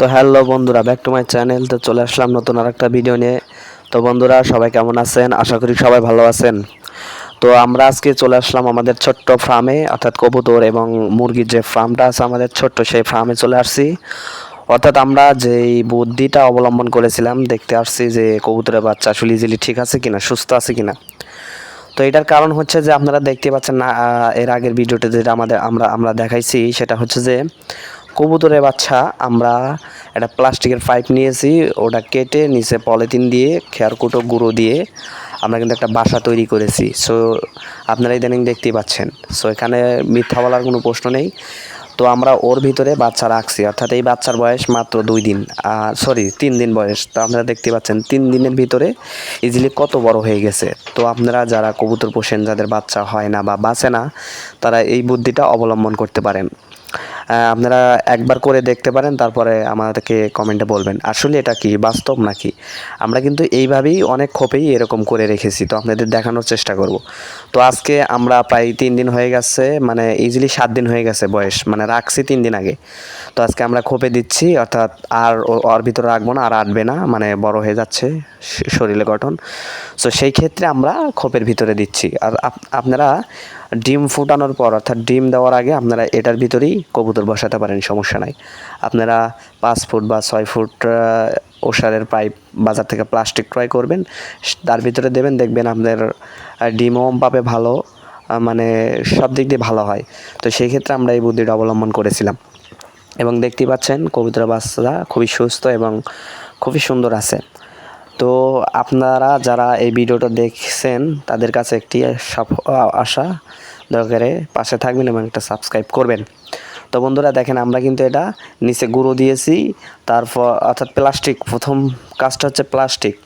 তো হ্যালো বন্ধুরা, back to my channel. তো চলে আসলাম নতুন আর একটা ভিডিও নিয়ে। তো বন্ধুরা, সবাই কেমন আছেন? আশা করি সবাই ভালো আছেন। তো আমরা আজকে চলে আসলাম আমাদের ছোট্ট ফার্মে, অর্থাৎ কবুতর এবং মুরগির যে ফার্মটা আছে আমাদের ছোট্ট, সেই ফার্মে চলে আসছি। অর্থাৎ আমরা যেই বুদ্ধিটা অবলম্বন করেছিলাম, দেখতে আসছি যে কবুতরের বাচ্চা আসলে ইজিলি ঠিক আছে কিনা, সুস্থ আছে কিনা। তো এটার কারণ হচ্ছে যে আপনারা দেখতে পাচ্ছেন না, এর আগের ভিডিওতে যেটা আমরা দেখাইছি, সেটা হচ্ছে যে কবুতরের বাচ্চা আমরা একটা প্লাস্টিকের পাইপ নিয়েছি, ওটা কেটে নিচে পলিথিন দিয়ে খেয়ারকুটো গুঁড়ো দিয়ে আমরা কিন্তু একটা বাসা তৈরি করেছি। সো আপনারা ইদানিং দেখতেই পাচ্ছেন। সো এখানে মিথ্যা বলার কোনো প্রশ্ন নেই। তো আমরা ওর ভিতরে বাচ্চা রাখছি, অর্থাৎ এই বাচ্চার বয়স মাত্র 2 দিন, 3 দিন বয়স। তো আপনারা দেখতে পাচ্ছেন 3 দিনের ভিতরে ইজিলি কত বড় হয়ে গেছে। তো আপনারা যারা কবুতর পোষেন, যাদের বাচ্চা হয় না বা বাঁচে না, তারা এই বুদ্ধিটা অবলম্বন করতে পারেন। আপনারা একবার করে দেখতে পারেন, তারপরে আমাদেরকে কমেন্টে বলবেন আসলে এটা কি বাস্তব নাকি। আমরা কিন্তু এইভাবেই অনেক খোপেই এরকম করে রেখেছি, তো আপনাদের দেখানোর চেষ্টা করব। তো আজকে আমরা প্রায় 3 দিন হয়ে গেছে, মানে ইজিলি 7 দিন হয়ে গেছে বয়স, মানে রাখছি 3 দিন আগে। তো আজকে আমরা খোপে দিচ্ছি, অর্থাৎ আর ওর ভিতরে রাখবো না, আর আটবে না, মানে বড় হয়ে যাচ্ছে শরীরে গঠন। সো সেই ক্ষেত্রে আমরা খোপের ভিতরে দিচ্ছি। আর আপনারা ডিম ফুটানোর পর, অর্থাৎ ডিম দেওয়ার আগে আপনারা এটার ভিতরেই কবুতর বসাতে পারেন, সমস্যা নাই। আপনারা 5 ফুট বা 6 ফুট ওষারের পাইপ বাজার থেকে প্লাস্টিক ক্রয় করবেন, তার ভিতরে দেবেন, দেখবেন আপনাদের ডিমও পাবে ভালো, মানে সব দিক দিয়ে ভালো হয়। তো সেই ক্ষেত্রে আমরা এই বুদ্ধিটা অবলম্বন করেছিলাম, এবং দেখতেই পাচ্ছেন কবুতরের বাচ্চারা খুবই সুস্থ এবং খুবই সুন্দর আছে। তো আপনারা যারা এই ভিডিওটা দেখছেন, তাদের কাছে একটি আশা, দয়া করে পাশে থাকবেন এবং একটা সাবস্ক্রাইব করবেন। তো বন্ধুরা দেখেন, আমরা কিন্তু এটা নিচে গুঁড়ো দিয়েছি, তারপর অর্থাৎ প্লাস্টিক, প্রথম কাজটা হচ্ছে প্লাস্টিক।